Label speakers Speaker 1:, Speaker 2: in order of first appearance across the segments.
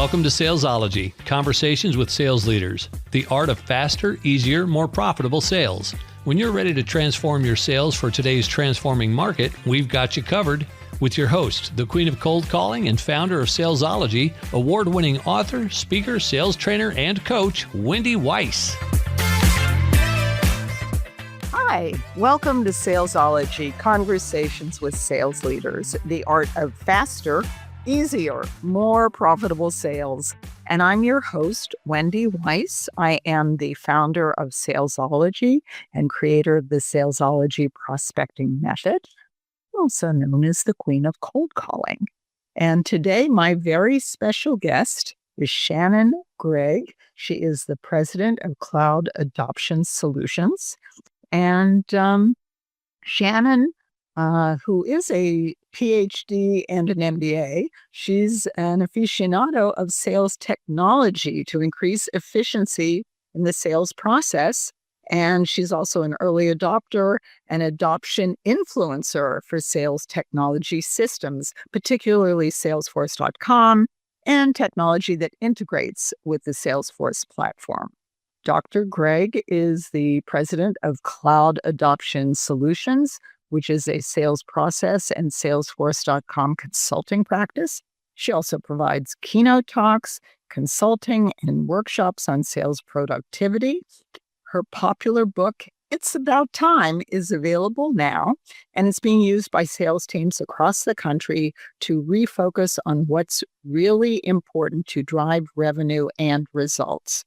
Speaker 1: Welcome to Salesology, conversations with sales leaders, the art of faster, easier, more profitable sales. When you're ready to transform your sales for today's transforming market, we've got you covered with your host, the queen of cold calling and founder of Salesology, award-winning author, speaker, sales trainer, and coach, Wendy Weiss.
Speaker 2: Hi, welcome to Salesology, conversations with sales leaders, the art of faster, easier, more profitable sales. And I'm your host, Wendy Weiss. I am the founder of Salesology and creator of the Salesology prospecting method, also known as the queen of cold calling. And today, my very special guest is Shannon Gregg. She is the president of Cloud Adoption Solutions. And Shannon, who is a PhD and an MBA, she's an aficionado of sales technology to increase efficiency in the sales process. And she's also an early adopter and adoption influencer for sales technology systems, particularly Salesforce.com and technology that integrates with the Salesforce platform. Dr. Gregg is the president of Cloud Adoption Solutions, which is a sales process and Salesforce.com consulting practice. She also provides keynote talks, consulting, and workshops on sales productivity. Her popular book, It's About Time, is available now, and it's being used by sales teams across the country to refocus on what's really important to drive revenue and results.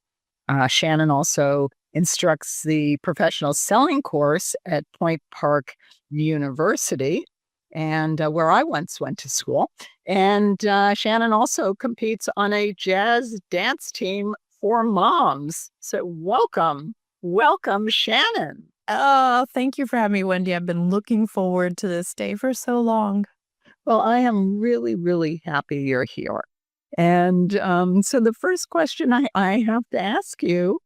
Speaker 2: Shannon also instructs the professional selling course at Point Park University, and where I once went to school. And Shannon also competes on a jazz dance team for moms. So welcome, Shannon.
Speaker 3: Oh, thank you for having me, Wendy. I've been looking forward to this day for so long.
Speaker 2: Well, I am really, really happy you're here. And so the first question I have to ask you,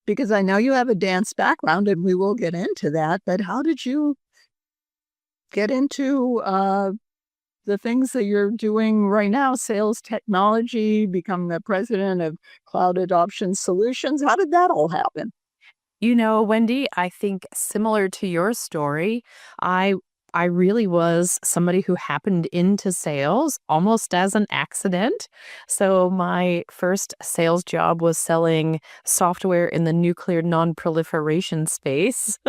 Speaker 2: because I know you have a dance background and we will get into that, but how did you get into the things that you're doing right now, sales technology, become the president of Cloud Adoption Solutions? How did that all happen?
Speaker 3: You know, Wendy, I think similar to your story, I really was somebody who happened into sales almost as an accident. So my first sales job was selling software in the nuclear non-proliferation space,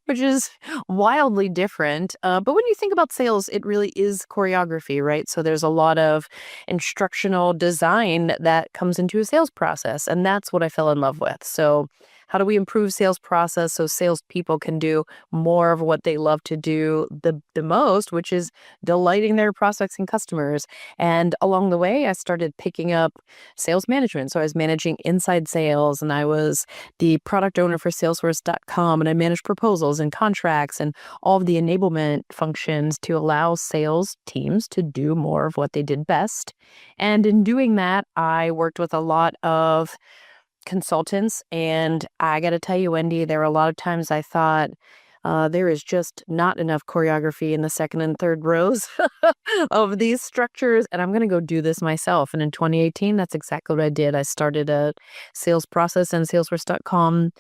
Speaker 3: which is wildly different. But when you think about sales, it really is choreography, right? So there's a lot of instructional design that comes into a sales process, and that's what I fell in love with. So how do we improve sales process so salespeople can do more of what they love to do the most, which is delighting their prospects and customers? And along the way, I started picking up sales management. So I was managing inside sales, and I was the product owner for Salesforce.com, and I managed proposals and contracts and all of the enablement functions to allow sales teams to do more of what they did best. And in doing that, I worked with a lot of consultants, and I got to tell you, Wendy, there were a lot of times I thought there is just not enough choreography in the second and third rows of these structures, and I'm going to go do this myself. And in 2018, that's exactly what I did. I started a sales process and Salesforce.com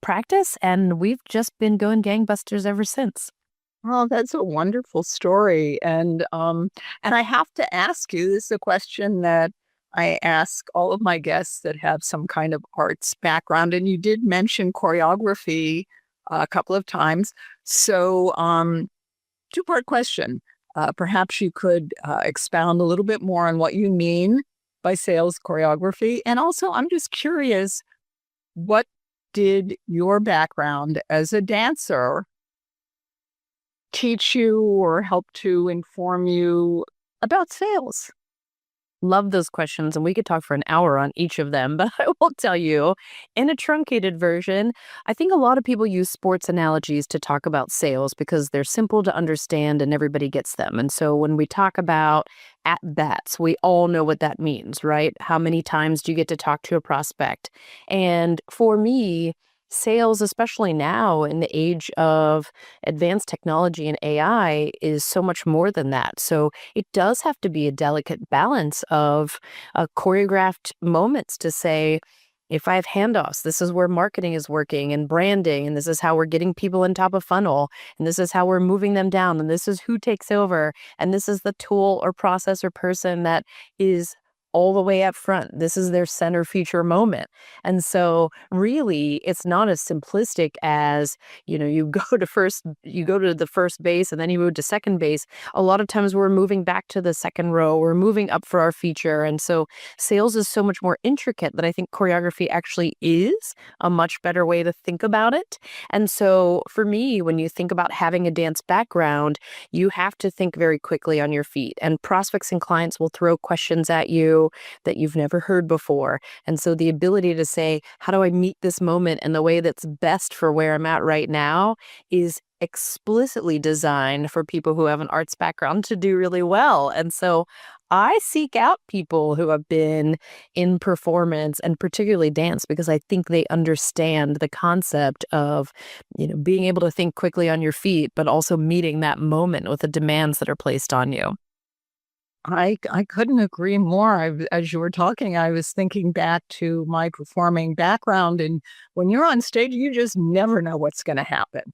Speaker 3: practice, and we've just been going gangbusters ever since.
Speaker 2: Well, that's a wonderful story, and I have to ask you, this is a question that I ask all of my guests that have some kind of arts background, and you did mention choreography a couple of times. So, two-part question. Perhaps you could expound a little bit more on what you mean by sales choreography. And also, I'm just curious, what did your background as a dancer teach you or help to inform you about sales?
Speaker 3: Love those questions, and we could talk for an hour on each of them, but I will tell you, in a truncated version, I think a lot of people use sports analogies to talk about sales because they're simple to understand and everybody gets them. And so when we talk about at-bats, we all know what that means, right? How many times do you get to talk to a prospect? And for me, sales, especially now in the age of advanced technology and AI, is so much more than that. So it does have to be a delicate balance of choreographed moments to say, if I have handoffs, this is where marketing is working and branding, and this is how we're getting people in top of funnel, and this is how we're moving them down, and this is who takes over, and this is the tool or process or person that is all the way up front. This is their center feature moment. And so really it's not as simplistic as, you go to the first base and then you move to second base. A lot of times we're moving back to the second row, we're moving up for our feature. And so sales is so much more intricate that I think choreography actually is a much better way to think about it. And so for me, when you think about having a dance background, you have to think very quickly on your feet. And prospects and clients will throw questions at you that you've never heard before. And so the ability to say, how do I meet this moment in the way that's best for where I'm at right now is explicitly designed for people who have an arts background to do really well. And so I seek out people who have been in performance and particularly dance because I think they understand the concept of, being able to think quickly on your feet, but also meeting that moment with the demands that are placed on you.
Speaker 2: I couldn't agree more. As you were talking, I was thinking back to my performing background, and when you're on stage, you just never know what's going to happen.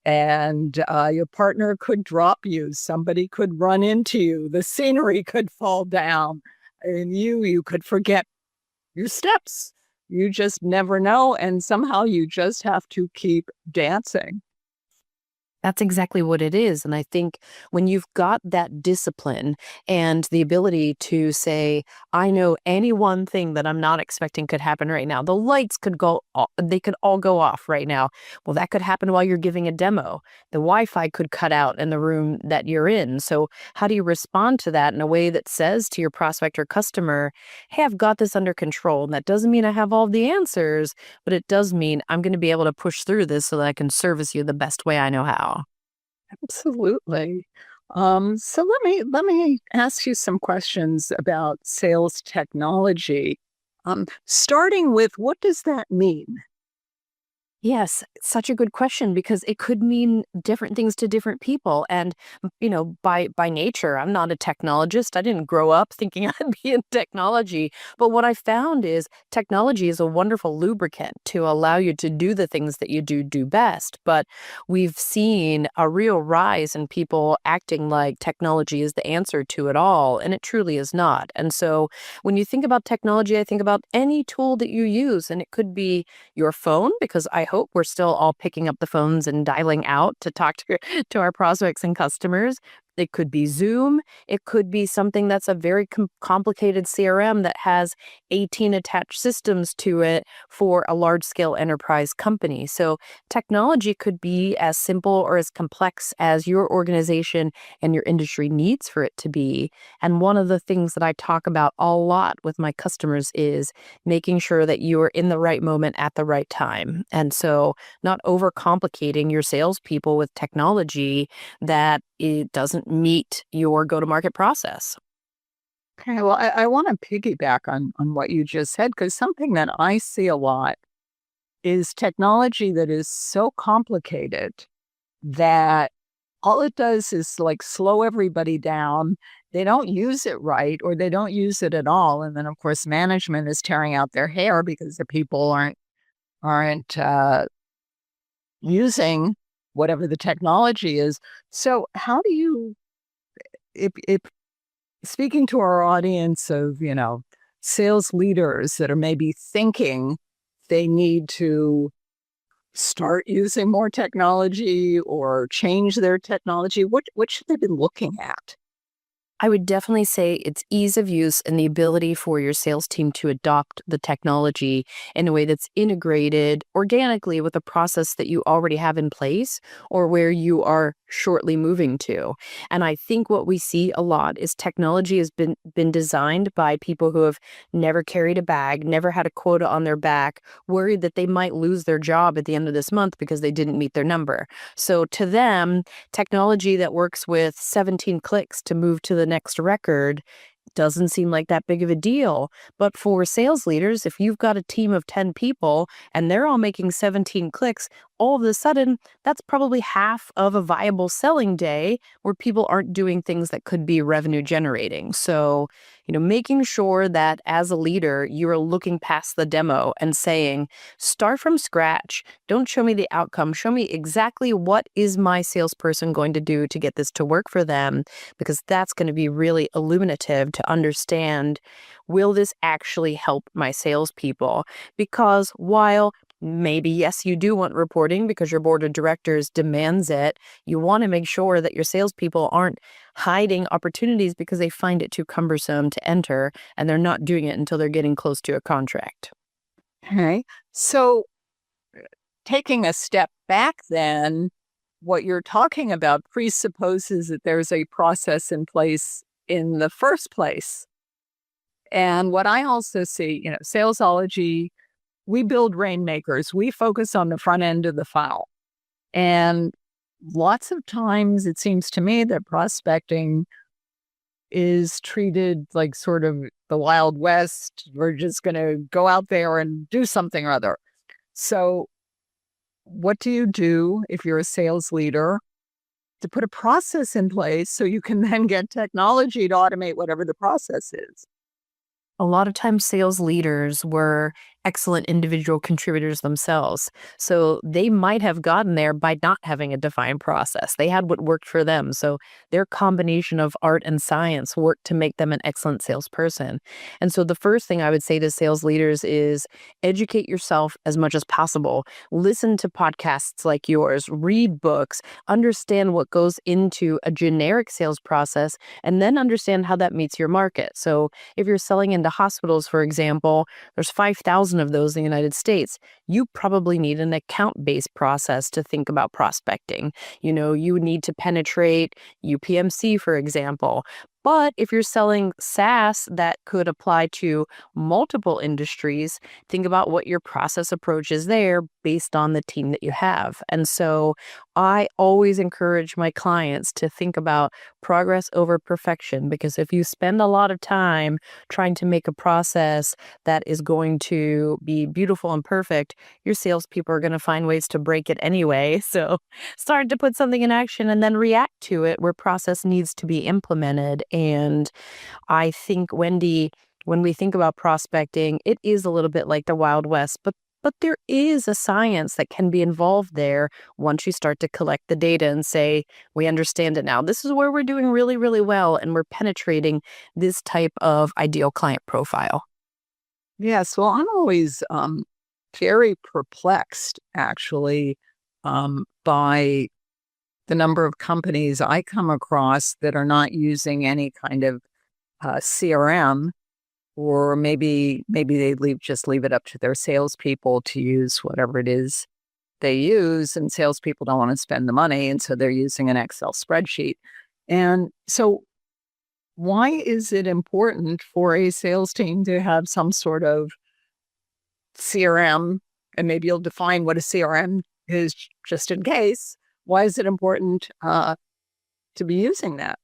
Speaker 2: And your partner could drop you, somebody could run into you, the scenery could fall down, and you could forget your steps. You just never know, and somehow you just have to keep dancing.
Speaker 3: That's exactly what it is. And I think when you've got that discipline and the ability to say, I know any one thing that I'm not expecting could happen right now. The lights could they could all go off right now. Well, that could happen while you're giving a demo. The Wi-Fi could cut out in the room that you're in. So how do you respond to that in a way that says to your prospect or customer, hey, I've got this under control. And that doesn't mean I have all the answers, but it does mean I'm going to be able to push through this so that I can service you the best way I know how.
Speaker 2: Absolutely. So let me ask you some questions about sales technology. Starting with, what does that mean?
Speaker 3: Yes, such a good question because it could mean different things to different people. And, by nature, I'm not a technologist. I didn't grow up thinking I'd be in technology. But what I found is technology is a wonderful lubricant to allow you to do the things that you do best. But we've seen a real rise in people acting like technology is the answer to it all, and it truly is not. And so when you think about technology, I think about any tool that you use, and it could be your phone, because I hope we're still all picking up the phones and dialing out to talk to our prospects and customers. It could be Zoom. It could be something that's a very complicated CRM that has 18 attached systems to it for a large scale enterprise company. So technology could be as simple or as complex as your organization and your industry needs for it to be. And one of the things that I talk about a lot with my customers is making sure that you are in the right moment at the right time. And so not overcomplicating your salespeople with technology that it doesn't meet your go-to-market process.
Speaker 2: Okay, well, I want to piggyback on what you just said, because something that I see a lot is technology that is so complicated that all it does is like slow everybody down. They don't use it right, or they don't use it at all. And then, of course, management is tearing out their hair because the people aren't using whatever the technology is. So how do you, if speaking to our audience of, sales leaders that are maybe thinking they need to start using more technology or change their technology, what should they be looking at?
Speaker 3: I would definitely say it's ease of use and the ability for your sales team to adopt the technology in a way that's integrated organically with a process that you already have in place or where you are shortly moving to. And I think what we see a lot is technology has been designed by people who have never carried a bag, never had a quota on their back, worried that they might lose their job at the end of this month because they didn't meet their number. So to them, technology that works with 17 clicks to move to the next record doesn't seem like that big of a deal. But for sales leaders, if you've got a team of 10 people and they're all making 17 clicks, all of a sudden, that's probably half of a viable selling day where people aren't doing things that could be revenue generating. So, making sure that as a leader, you are looking past the demo and saying, start from scratch. Don't show me the outcome. Show me exactly what is my salesperson going to do to get this to work for them, because that's going to be really illuminative to understand, will this actually help my salespeople? Because while maybe, yes, you do want reporting because your board of directors demands it, you want to make sure that your salespeople aren't hiding opportunities because they find it too cumbersome to enter and they're not doing it until they're getting close to a contract.
Speaker 2: Okay. So taking a step back then, what you're talking about presupposes that there's a process in place in the first place. And what I also see, salesology, we build rainmakers. We focus on the front end of the funnel. And lots of times it seems to me that prospecting is treated like sort of the Wild West. We're just going to go out there and do something or other. So what do you do if you're a sales leader to put a process in place so you can then get technology to automate whatever the process is?
Speaker 3: A lot of times sales leaders were excellent individual contributors themselves. So they might have gotten there by not having a defined process. They had what worked for them. So their combination of art and science worked to make them an excellent salesperson. And so the first thing I would say to sales leaders is educate yourself as much as possible. Listen to podcasts like yours, read books, understand what goes into a generic sales process, and then understand how that meets your market. So if you're selling into hospitals, for example, there's 5,000 of those in the United States. You probably need an account-based process to think about prospecting. You need to penetrate UPMC, for example. But if you're selling SaaS that could apply to multiple industries, think about what your process approach is there based on the team that you have. And so I always encourage my clients to think about progress over perfection, because if you spend a lot of time trying to make a process that is going to be beautiful and perfect, your salespeople are going to find ways to break it anyway. So start to put something in action and then react to it where process needs to be implemented. And I think, Wendy, when we think about prospecting, it is a little bit like the Wild West, but there is a science that can be involved there once you start to collect the data and say, we understand it now. This is where we're doing really, really well, and we're penetrating this type of ideal client profile.
Speaker 2: Yes. Well, I'm always very perplexed, actually, by the number of companies I come across that are not using any kind of CRM, or maybe they just leave it up to their salespeople to use whatever it is they use, and salespeople don't want to spend the money, and so they're using an Excel spreadsheet. And so why is it important for a sales team to have some sort of CRM? And maybe you'll define what a CRM is just in case. Why is it important to be using that?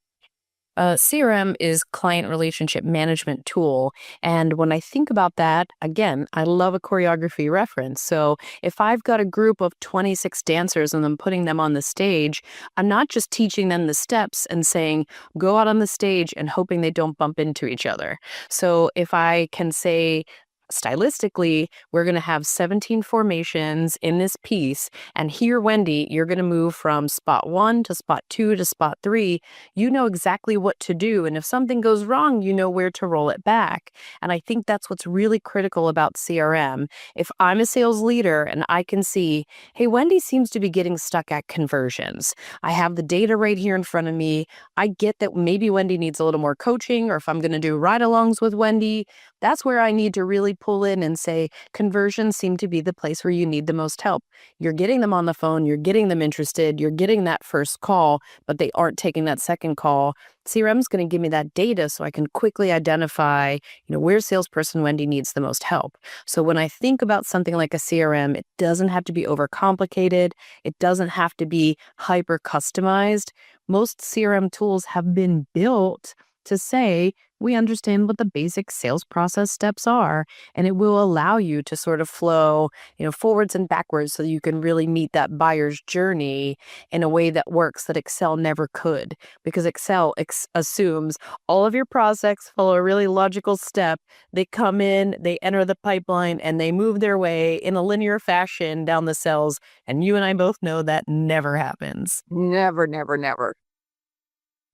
Speaker 3: CRM is client relationship management tool. And when I think about that, again, I love a choreography reference. So if I've got a group of 26 dancers and I'm putting them on the stage, I'm not just teaching them the steps and saying, go out on the stage and hoping they don't bump into each other. So if I can say, stylistically, we're going to have 17 formations in this piece. And here, Wendy, you're going to move from spot 1 to spot 2 to spot 3. You know exactly what to do. And if something goes wrong, you know where to roll it back. And I think that's what's really critical about CRM. If I'm a sales leader and I can see, hey, Wendy seems to be getting stuck at conversions. I have the data right here in front of me. I get that maybe Wendy needs a little more coaching, or if I'm going to do ride-alongs with Wendy, that's where I need to really pull in and say, conversions seem to be the place where you need the most help. You're getting them on the phone, you're getting them interested, you're getting that first call, but they aren't taking that second call. CRM is going to give me that data so I can quickly identify, where salesperson Wendy needs the most help. So when I think about something like a CRM, it doesn't have to be overcomplicated. It doesn't have to be hyper customized. Most CRM tools have been built to say, we understand what the basic sales process steps are, and it will allow you to sort of flow, forwards and backwards so you can really meet that buyer's journey in a way that works that Excel never could, because Excel assumes all of your prospects follow a really logical step. They come in, they enter the pipeline, and they move their way in a linear fashion down the cells. And you and I both know that never happens.
Speaker 2: Never, never, never.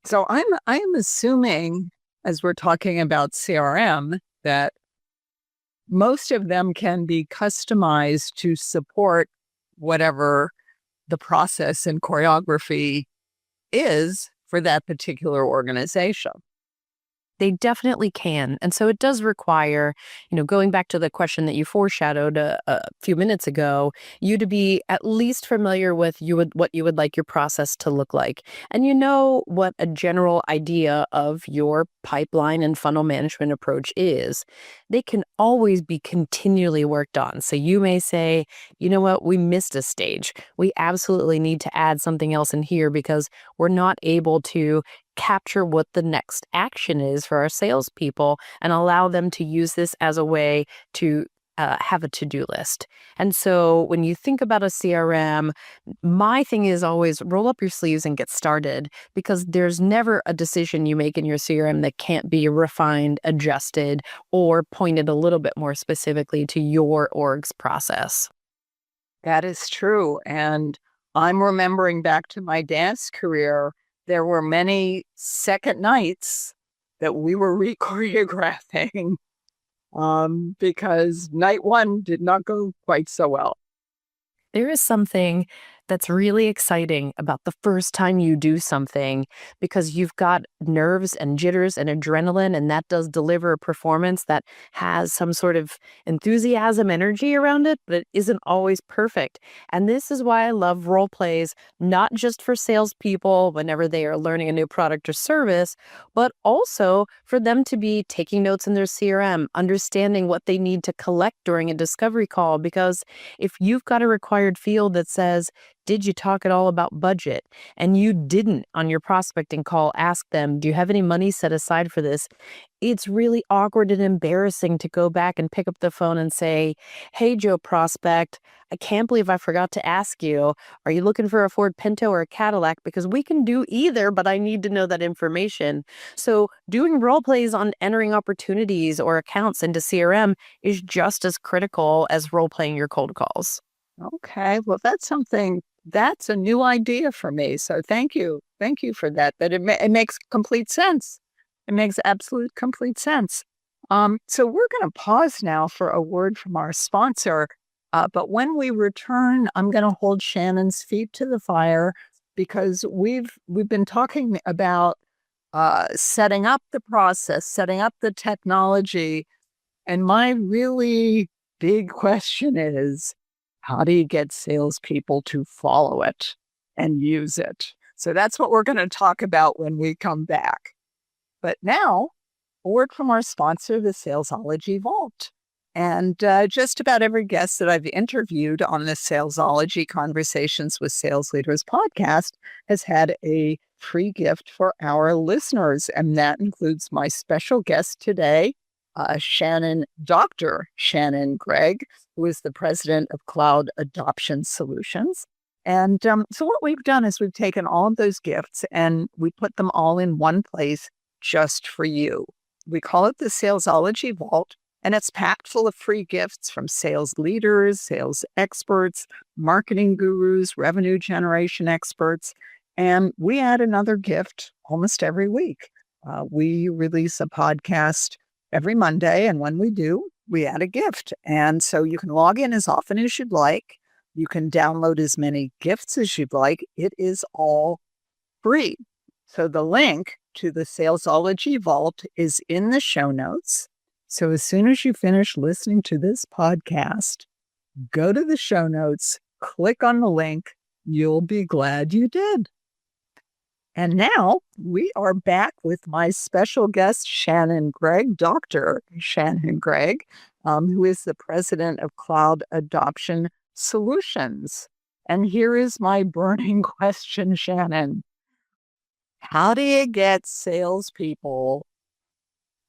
Speaker 2: So I'm assuming, as we're talking about CRM, that most of them can be customized to support whatever the process and choreography is for that particular organization.
Speaker 3: They definitely can. And so it does require, going back to the question that you foreshadowed a few minutes ago, you to be at least familiar with what you would like your process to look like. And you know what a general idea of your pipeline and funnel management approach is. They can always be continually worked on. So you may say, you know what, we missed a stage. We absolutely need to add something else in here because we're not able to capture what the next action is for our salespeople and allow them to use this as a way to have a to-do list. And so when you think about a CRM, my thing is always roll up your sleeves and get started, because there's never a decision you make in your CRM that can't be refined, adjusted, or pointed a little bit more specifically to your org's process.
Speaker 2: That is true. And I'm remembering back to my dance career, there were many second nights that we were re-choreographing because night one did not go quite so well.
Speaker 3: There is something that's really exciting about the first time you do something, because you've got nerves and jitters and adrenaline, and that does deliver a performance that has some sort of enthusiasm, energy around it, but it isn't always perfect. And this is why I love role plays, not just for salespeople whenever they are learning a new product or service, but also for them to be taking notes in their CRM, understanding what they need to collect during a discovery call. Because if you've got a required field that says, did you talk at all about budget? And you didn't on your prospecting call ask them, do you have any money set aside for this? It's really awkward and embarrassing to go back and pick up the phone and say, hey, Joe prospect, I can't believe I forgot to ask you, are you looking for a Ford Pinto or a Cadillac? Because we can do either, but I need to know that information. So doing role plays on entering opportunities or accounts into CRM is just as critical as role playing your cold calls.
Speaker 2: Okay, well, that's a new idea for me. So thank you. Thank you for that. It makes complete sense. It makes absolute complete sense. So we're going to pause now for a word from our sponsor. But when we return, I'm going to hold Shannon's feet to the fire, because we've been talking about setting up the process, setting up the technology. And my really big question is, how do you get salespeople to follow it and use it? So that's what we're going to talk about when we come back. But now, a word from our sponsor, the Salesology Vault. And just about every guest that I've interviewed on the Salesology Conversations with Sales Leaders podcast has had a free gift for our listeners. And that includes my special guest today, Dr. Shannon Gregg, who is the president of Cloud Adoption Solutions. And so what we've done is we've taken all of those gifts and we put them all in one place just for you. We call it the Salesology Vault, and it's packed full of free gifts from sales leaders, sales experts, marketing gurus, revenue generation experts. And we add another gift almost every week. We release a podcast every Monday, and when we do, we add a gift. And so you can log in as often as you'd like. You can download as many gifts as you'd like. It is all free. So the link to the Salesology Vault is in the show notes. So as soon as you finish listening to this podcast, go to the show notes, click on the link. You'll be glad you did. And now we are back with my special guest, Shannon Gregg, Dr. Shannon Gregg, who is the president of Cloud Adoption Solutions. And here is my burning question, Shannon. How do you get salespeople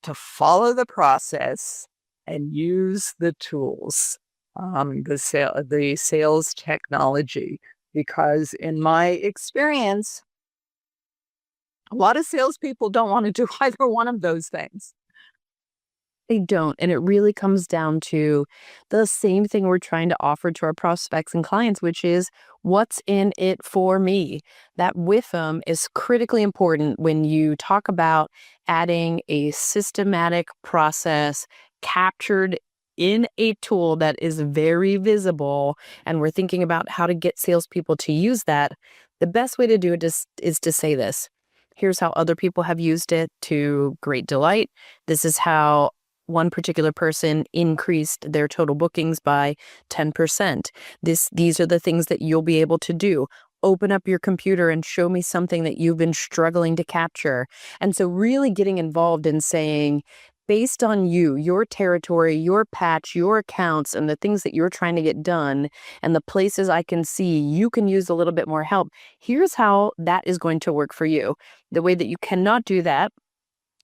Speaker 2: to follow the process and use the tools, the sales technology, because in my experience, a lot of salespeople don't want to do either one of those things.
Speaker 3: They don't. And it really comes down to the same thing we're trying to offer to our prospects and clients, which is what's in it for me. That with them is critically important when you talk about adding a systematic process captured in a tool that is very visible. And we're thinking about how to get salespeople to use that. The best way to do it is to say this. Here's how other people have used it to great delight. This is how one particular person increased their total bookings by 10%. These are the things that you'll be able to do. Open up your computer and show me something that you've been struggling to capture. And so really getting involved in saying, based on you, your territory, your patch, your accounts, and the things that you're trying to get done, and the places I can see you can use a little bit more help, here's how that is going to work for you. The way that you cannot do that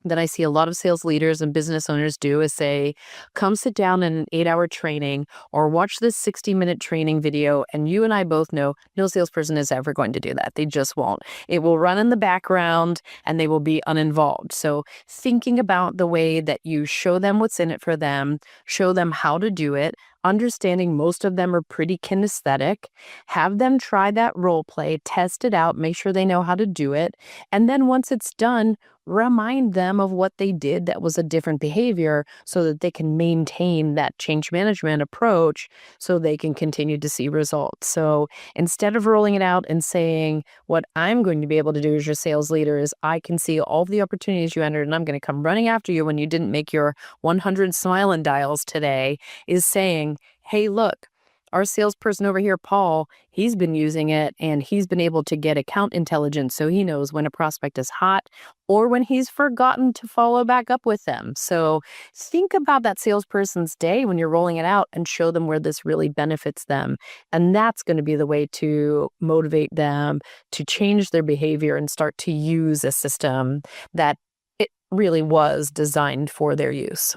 Speaker 3: I see a lot of sales leaders and business owners do is say, come sit down in an 8-hour training or watch this 60-minute training video. And you and I both know no salesperson is ever going to do that. They just won't. It will run in the background and they will be uninvolved. So thinking about the way that you show them what's in it for them, show them how to do it, understanding most of them are pretty kinesthetic, have them try that role play, test it out, make sure they know how to do it. And then once it's done, remind them of what they did that was a different behavior so that they can maintain that change management approach so they can continue to see results. So instead of rolling it out and saying, what I'm going to be able to do as your sales leader is I can see all the opportunities you entered and I'm going to come running after you when you didn't make your 100 smile and dials today, is saying, hey, look, our salesperson over here, Paul, he's been using it and he's been able to get account intelligence so he knows when a prospect is hot or when he's forgotten to follow back up with them. So think about that salesperson's day when you're rolling it out and show them where this really benefits them. And that's going to be the way to motivate them to change their behavior and start to use a system that it really was designed for their use.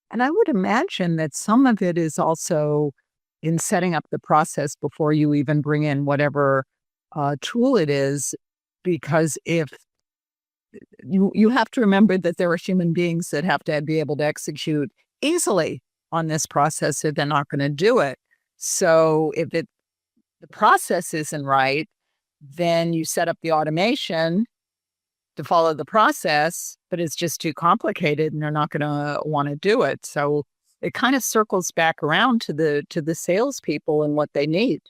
Speaker 2: And I would imagine that some of it is also in setting up the process before you even bring in whatever tool it is, because if you have to remember that there are human beings that have to be able to execute easily on this process, or they're not going to do it. So if the process isn't right, then you set up the automation to follow the process, but it's just too complicated and they're not going to want to do it. So it kind of circles back around to the salespeople and what they need.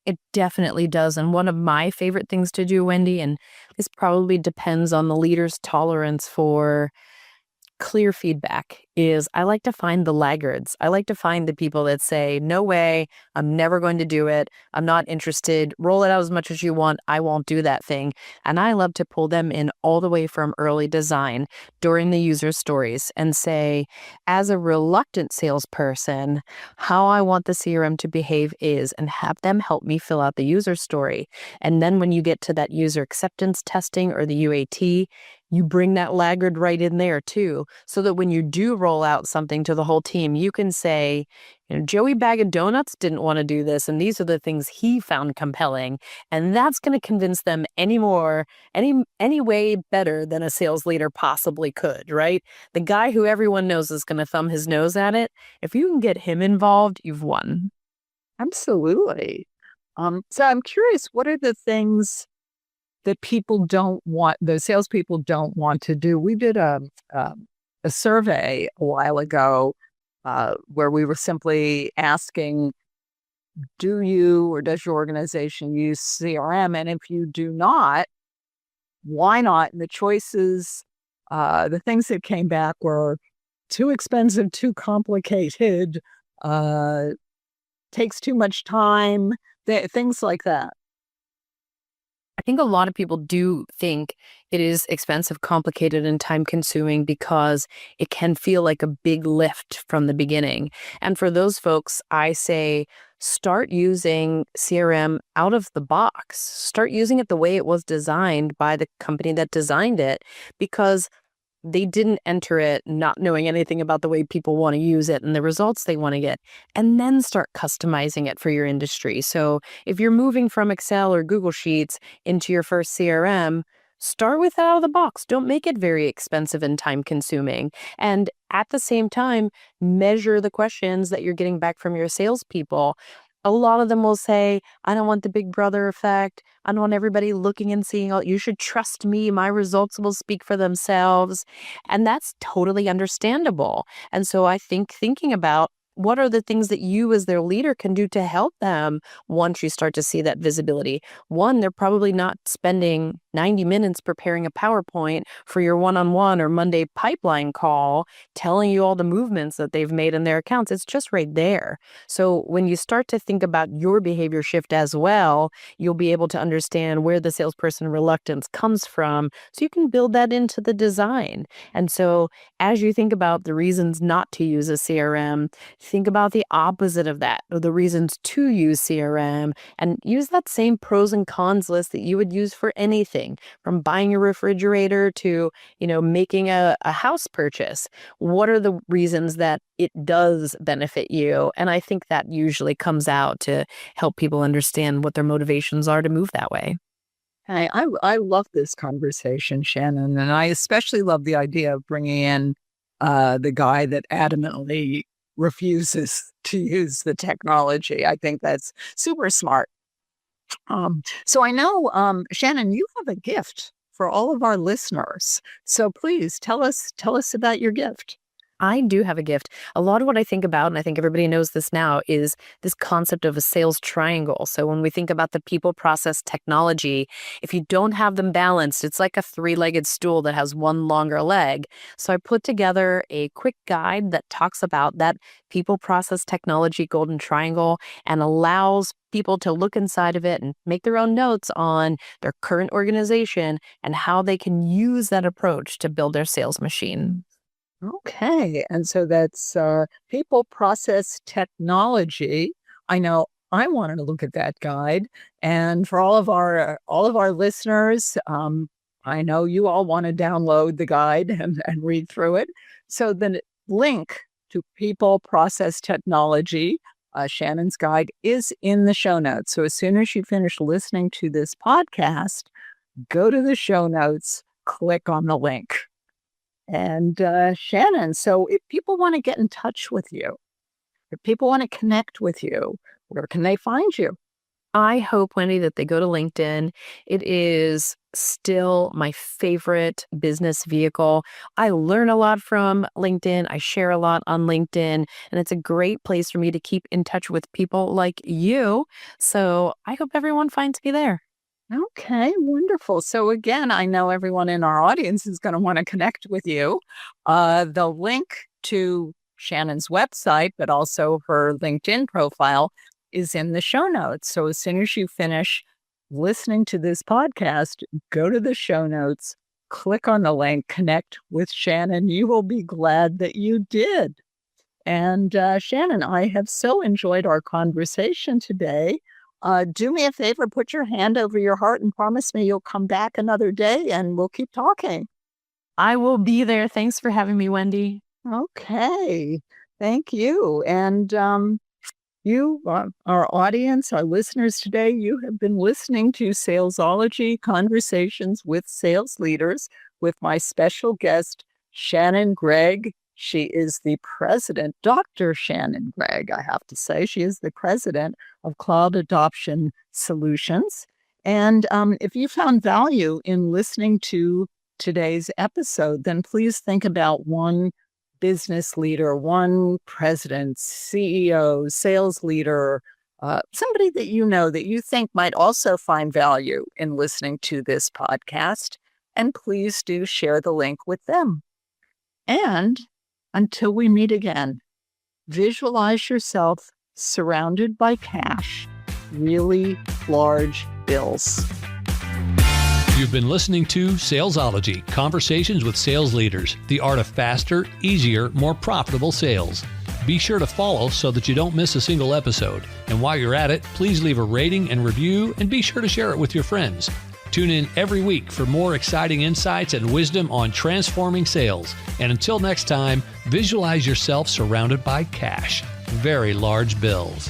Speaker 3: It definitely does. And one of my favorite things to do, Wendy, and this probably depends on the leader's tolerance for clear feedback, is I like to find the laggards. I like to find the people that say, no way, I'm never going to do it. I'm not interested. Roll it out as much as you want. I won't do that thing. And I love to pull them in all the way from early design during the user stories and say, as a reluctant salesperson, how I want the CRM to behave is, and have them help me fill out the user story. And then when you get to that user acceptance testing or the UAT, you bring that laggard right in there too, so that when you do roll out something to the whole team, you can say, Joey Bag of Donuts didn't want to do this, and these are the things he found compelling. And that's going to convince them any way better than a sales leader possibly could, right? The guy who everyone knows is going to thumb his nose at it. If you can get him involved, you've won.
Speaker 2: Absolutely. So I'm curious, what are the things that the salespeople don't want to do? We did a survey a while ago where we were simply asking, do you or does your organization use CRM? And if you do not, why not? And the choices, the things that came back were too expensive, too complicated, takes too much time, things like that.
Speaker 3: I think a lot of people do think it is expensive, complicated, and time consuming because it can feel like a big lift from the beginning. And for those folks, I say, start using CRM out of the box. Start using it the way it was designed by the company that designed it, because they didn't enter it not knowing anything about the way people want to use it and the results they want to get, and then start customizing it for your industry. So if you're moving from Excel or Google Sheets into your first CRM, start with it out of the box. Don't make it very expensive and time consuming. And at the same time, measure the questions that you're getting back from your salespeople. A lot of them will say, I don't want the big brother effect. I don't want everybody looking and seeing all. You should trust me. My results will speak for themselves. And that's totally understandable. And so I think thinking about what are the things that you as their leader can do to help them once you start to see that visibility? One, they're probably not spending 90 minutes preparing a PowerPoint for your one-on-one or Monday pipeline call, telling you all the movements that they've made in their accounts. It's just right there. So when you start to think about your behavior shift as well, you'll be able to understand where the salesperson reluctance comes from, so you can build that into the design. And so as you think about the reasons not to use a CRM, think about the opposite of that, or the reasons to use CRM, and use that same pros and cons list that you would use for anything, from buying a refrigerator to, making a house purchase. What are the reasons that it does benefit you? And I think that usually comes out to help people understand what their motivations are to move that way.
Speaker 2: Hey, I love this conversation, Shannon, and I especially love the idea of bringing in the guy that adamantly refuses to use the technology. I think that's super smart. So I know, Shannon, you have a gift for all of our listeners. So please tell us about your gift.
Speaker 3: I do have a gift. A lot of what I think about, and I think everybody knows this now, is this concept of a sales triangle. So when we think about the people, process, technology, if you don't have them balanced, it's like a three-legged stool that has one longer leg. So I put together a quick guide that talks about that people, process, technology golden triangle and allows people to look inside of it and make their own notes on their current organization and how they can use that approach to build their sales machine.
Speaker 2: Okay. And so that's people, process, technology. I know I wanted to look at that guide. And for all of our listeners, I know you all want to download the guide and read through it. So the link to people, process, technology, Shannon's guide, is in the show notes. So as soon as you finish listening to this podcast, go to the show notes, click on the link. And Shannon, so if people want to get in touch with you, if people want to connect with you, where can they find you?
Speaker 3: I hope, Wendy, that they go to LinkedIn. It is still my favorite business vehicle. I learn a lot from LinkedIn. I share a lot on LinkedIn, and it's a great place for me to keep in touch with people like you. So I hope everyone finds me there.
Speaker 2: Okay, wonderful. So again, I know everyone in our audience is going to want to connect with you. The link to Shannon's website, but also her LinkedIn profile, is in the show notes. So as soon as you finish listening to this podcast, go to the show notes, click on the link, connect with Shannon. You will be glad that you did. And Shannon, I have so enjoyed our conversation today. Do me a favor, put your hand over your heart and promise me you'll come back another day and we'll keep talking.
Speaker 3: I will be there. Thanks for having me, Wendy.
Speaker 2: Okay. Thank you. And you, our audience, our listeners today, you have been listening to Salesology Conversations with Sales Leaders with my special guest, Shannon Gregg. She is the president, Dr. Shannon Gregg, I have to say. She is the president of Cloud Adoption Solutions. And if you found value in listening to today's episode, then please think about one business leader, one president, CEO, sales leader, somebody that you know that you think might also find value in listening to this podcast. And please do share the link with them. And until we meet again, visualize yourself surrounded by cash, really large bills.
Speaker 1: You've been listening to Salesology, Conversations with Sales Leaders, the art of faster, easier, more profitable sales. Be sure to follow so that you don't miss a single episode. And while you're at it, please leave a rating and review and be sure to share it with your friends. Tune in every week for more exciting insights and wisdom on transforming sales. And until next time, visualize yourself surrounded by cash, very large bills.